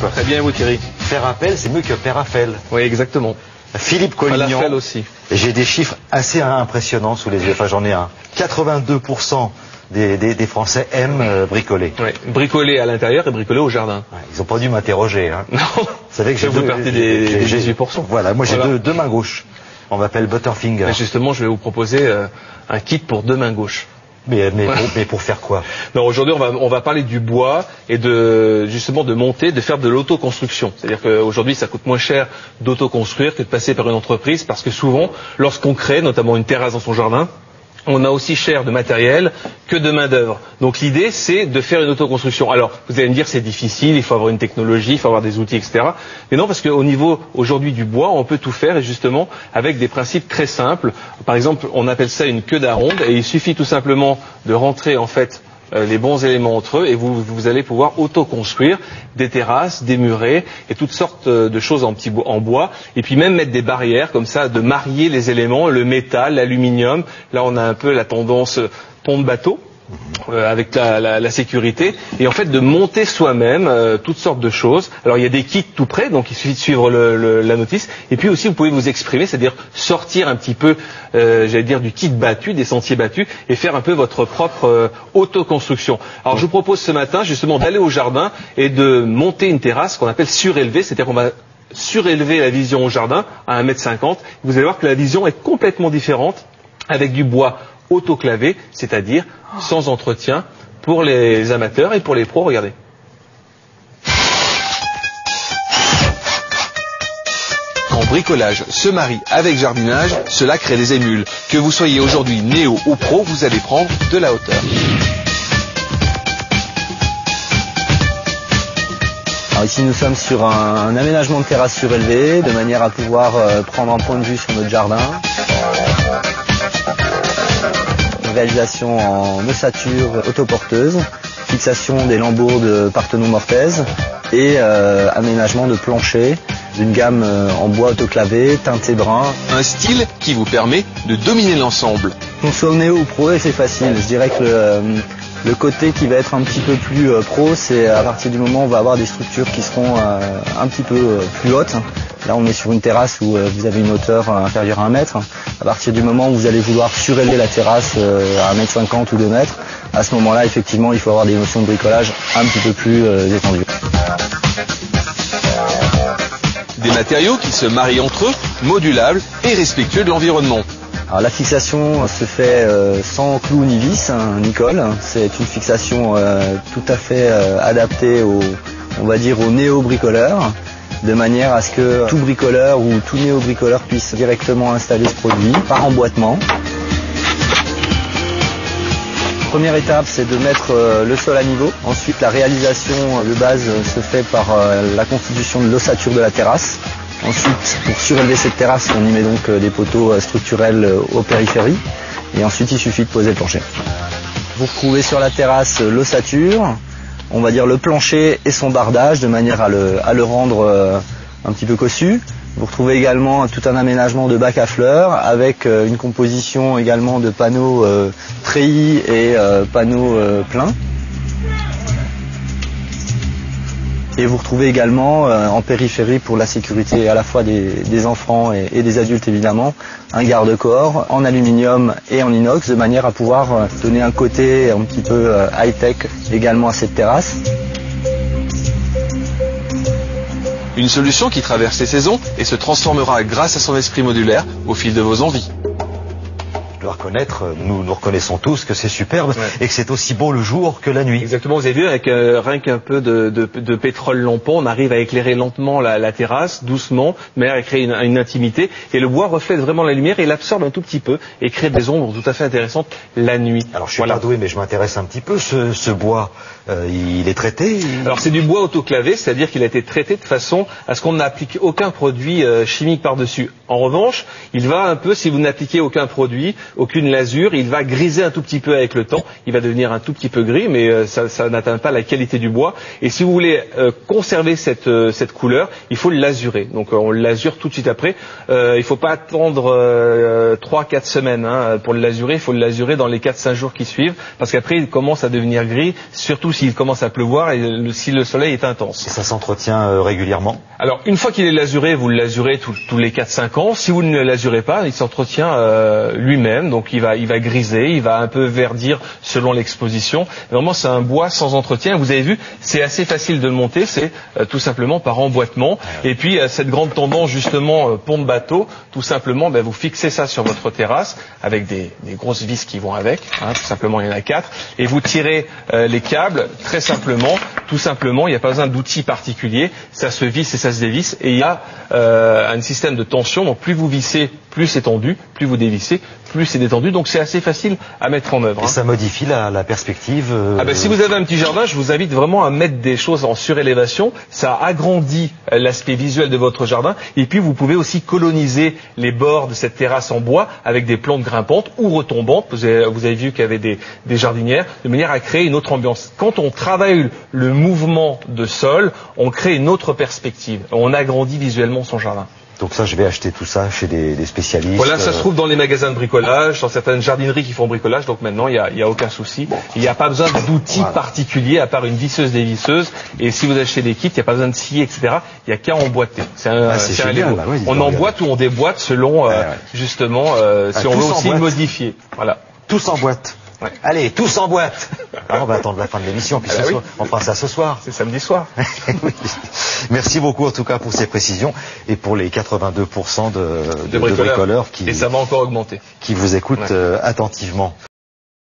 Philippe? Très bien, et vous Thierry? Faire appel, c'est mieux que Père Raphaël. Oui, exactement. Philippe Collignon. Falafel aussi. J'ai des chiffres assez impressionnants sous les yeux. Enfin, j'en ai un. 82% des Français aiment bricoler. Oui, bricoler à l'intérieur et bricoler au jardin. Ouais, ils n'ont pas dû m'interroger. Hein. Non. Vous savez que j'ai vous partez des 18%. Voilà, moi j'ai deux mains gauches. On m'appelle Butterfinger. Et justement, je vais vous proposer un kit pour deux mains gauches. Mais pour faire quoi? Non, aujourd'hui, on va parler du bois et justement de monter, de faire de l'autoconstruction. C'est-à-dire qu'aujourd'hui, ça coûte moins cher d'autoconstruire que de passer par une entreprise, parce que souvent, lorsqu'on crée notamment une terrasse dans son jardin, on a aussi cher de matériel que de main d'œuvre. Donc l'idée, c'est de faire une autoconstruction. Alors, vous allez me dire, c'est difficile, il faut avoir une technologie, il faut avoir des outils, etc. Mais non, parce qu'au niveau aujourd'hui du bois, on peut tout faire, et justement avec des principes très simples. Par exemple, on appelle ça une queue d'aronde, et il suffit tout simplement de rentrer en fait les bons éléments entre eux, et vous allez pouvoir autoconstruire des terrasses, des murets et toutes sortes de choses en bois, et puis même mettre des barrières comme ça, de marier les éléments, le métal, l'aluminium. Là, on a un peu la tendance pont de bateau. Avec la sécurité, et en fait de monter soi-même toutes sortes de choses. Alors il y a des kits tout prêts, donc il suffit de suivre la notice, et puis aussi vous pouvez vous exprimer, c'est-à-dire sortir un petit peu, j'allais dire, du kit battu, des sentiers battus, et faire un peu votre propre autoconstruction. Alors je vous propose ce matin justement d'aller au jardin et de monter une terrasse qu'on appelle surélevée, c'est-à-dire qu'on va surélever la vision au jardin à 1,50 m. Vous allez voir que la vision est complètement différente, avec du bois autoclavé, c'est-à-dire sans entretien pour les amateurs et pour les pros. Regardez. Quand bricolage se marie avec jardinage, cela crée des émules. Que vous soyez aujourd'hui néo ou pro, vous allez prendre de la hauteur. Alors ici nous sommes sur un aménagement de terrasse surélevé, de manière à pouvoir prendre un point de vue sur notre jardin. Réalisation en ossature autoporteuse, fixation des lambeaux de Parthenon-Mortaise et aménagement de plancher d'une gamme en bois autoclavé, teinté brun. Un style qui vous permet de dominer l'ensemble. Qu'on soit néo ou pro, c'est facile. Je dirais que le côté qui va être un petit peu plus pro, c'est à partir du moment où on va avoir des structures qui seront un petit peu plus hautes. Là, on est sur une terrasse où vous avez une hauteur inférieure à 1 mètre. À partir du moment où vous allez vouloir surélever la terrasse à 1,50 m ou 2 mètres, à ce moment-là, effectivement, il faut avoir des notions de bricolage un petit peu plus étendues. Des matériaux qui se marient entre eux, modulables et respectueux de l'environnement. Alors, la fixation se fait sans clous ni vis, ni colle. C'est une fixation tout à fait adaptée on va dire, aux néo-bricoleurs, de manière à ce que tout bricoleur ou tout néo-bricoleur puisse directement installer ce produit par emboîtement. Première étape, c'est de mettre le sol à niveau. Ensuite, la réalisation de base se fait par la constitution de l'ossature de la terrasse. Ensuite, pour surélever cette terrasse, on y met donc des poteaux structurels aux périphéries. Et ensuite, il suffit de poser le plancher. Vous retrouvez sur la terrasse l'ossature, on va dire le plancher et son bardage, de manière à le rendre un petit peu cossu. Vous retrouvez également tout un aménagement de bac à fleurs, avec une composition également de panneaux treillis et panneaux pleins. Et vous retrouvez également en périphérie, pour la sécurité à la fois des enfants et des adultes évidemment, un garde-corps en aluminium et en inox, de manière à pouvoir donner un côté un petit peu high-tech également à cette terrasse. Une solution qui traverse les saisons et se transformera grâce à son esprit modulaire au fil de vos envies. Je dois reconnaître, nous reconnaissons tous que c'est superbe, et que c'est aussi beau le jour que la nuit. Exactement, vous avez vu, avec rien qu'un peu de pétrole lampant, on arrive à éclairer lentement la terrasse, doucement, mais à créer une intimité, et le bois reflète vraiment la lumière et l'absorbe un tout petit peu, et crée des ombres tout à fait intéressantes la nuit. Alors je suis pas doué, mais je m'intéresse un petit peu, ce bois, il est traité Alors c'est du bois autoclavé, c'est-à-dire qu'il a été traité de façon à ce qu'on n'applique aucun produit chimique par-dessus. En revanche, il va un peu, si vous n'appliquez aucun produit, aucune lasure, il va griser un tout petit peu avec le temps, il va devenir un tout petit peu gris, mais ça n'atteint pas la qualité du bois. Et si vous voulez conserver cette couleur, il faut le lazurer. Donc on le lasure tout de suite après. Il ne faut pas attendre 3-4 semaines pour le lazurer, il faut le lazurer dans les 4-5 jours qui suivent, parce qu'après il commence à devenir gris, surtout s'il commence à pleuvoir et si le soleil est intense. Et ça s'entretient régulièrement? Alors, une fois qu'il est lasuré, vous le lasurez tous les 4-5 ans. Si vous ne le lasurez pas, il s'entretient lui-même, donc il va griser, il va un peu verdir selon l'exposition. Vraiment, c'est un bois sans entretien. Vous avez vu, c'est assez facile de le monter, c'est tout simplement par emboîtement. Et puis, cette grande tendance, justement, pont de bateau, tout simplement, vous fixez ça sur votre terrasse avec des grosses vis qui vont avec, hein, tout simplement, il y en a 4, et vous tirez les câbles, très simplement, tout simplement, il n'y a pas besoin d'outils particuliers, ça se visse et ça se dévisse, et il y a un système de tension, donc plus vous vissez, plus c'est tendu, plus vous dévissez, plus c'est détendu, donc c'est assez facile à mettre en œuvre. Et ça modifie la perspective Si vous avez un petit jardin, je vous invite vraiment à mettre des choses en surélévation, ça agrandit l'aspect visuel de votre jardin, et puis vous pouvez aussi coloniser les bords de cette terrasse en bois avec des plantes grimpantes ou retombantes, vous avez vu qu'il y avait des jardinières, de manière à créer une autre ambiance. Quand on travaille le mouvement de sol, on crée une autre perspective, on agrandit visuellement son jardin. Donc ça, je vais acheter tout ça chez des spécialistes. Voilà, ça se trouve dans les magasins de bricolage, dans certaines jardineries qui font bricolage, donc maintenant, il y a aucun souci. Il n'y a pas besoin d'outils particuliers, à part une visseuse dévisseuse. Et si vous achetez des kits, il n'y a pas besoin de scier, etc. Il n'y a qu'à emboîter. C'est un Lego. On emboîte ou on déboîte selon, justement, si on veut aussi modifier. Voilà. Tous en boîte. Ouais. Allez, tous en boîte. Alors, on va attendre la fin de l'émission, puis on fera ça ce soir. C'est samedi soir. Oui. Merci beaucoup en tout cas pour ces précisions et pour les 82% de bricoleurs et ça va encore augmenter. Qui vous écoutent attentivement.